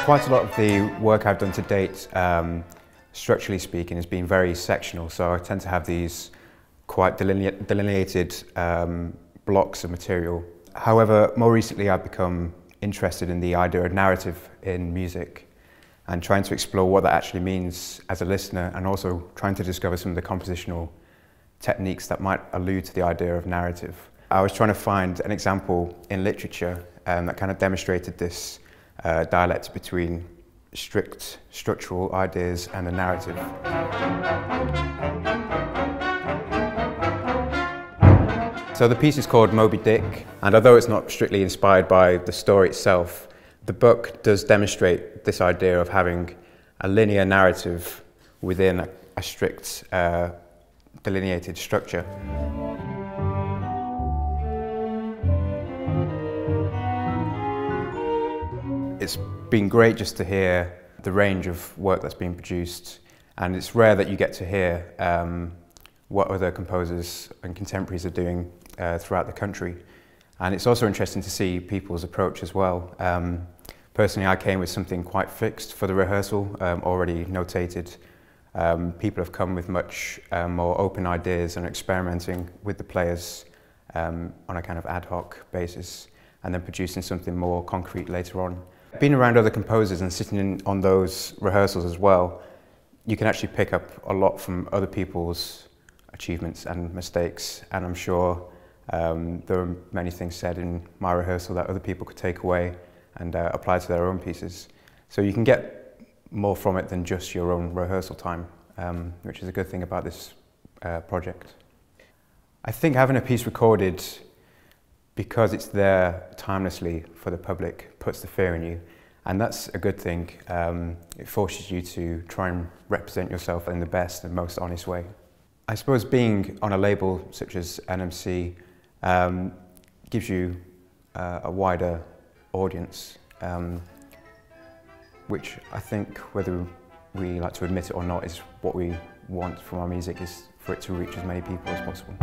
Quite a lot of the work I've done to date, structurally speaking, has been very sectional, so I tend to have these quite delineated blocks of material. However, more recently I've become interested in the idea of narrative in music and trying to explore what that actually means as a listener, and also trying to discover some of the compositional techniques that might allude to the idea of narrative. I was trying to find an example in literature that kind of demonstrated this dialect between strict structural ideas and the narrative. So the piece is called Moby Dick, and although it's not strictly inspired by the story itself, the book does demonstrate this idea of having a linear narrative within a strict delineated structure. It's been great just to hear the range of work that's been produced, and it's rare that you get to hear what other composers and contemporaries are doing throughout the country. And it's also interesting to see people's approach as well. Personally, I came with something quite fixed for the rehearsal, already notated. People have come with much more open ideas and experimenting with the players on a kind of ad hoc basis, and then producing something more concrete later on. Being around other composers and sitting in on those rehearsals as well, you can actually pick up a lot from other people's achievements and mistakes, and I'm sure there are many things said in my rehearsal that other people could take away and apply to their own pieces. So you can get more from it than just your own rehearsal time, which is a good thing about this project. I think having a piece recorded, because it's there timelessly for the public, puts the fear in you, and that's a good thing. It forces you to try and represent yourself in the best and most honest way. I suppose being on a label such as NMC gives you a wider audience, which I think, whether we like to admit it or not, is what we want from our music, is for it to reach as many people as possible.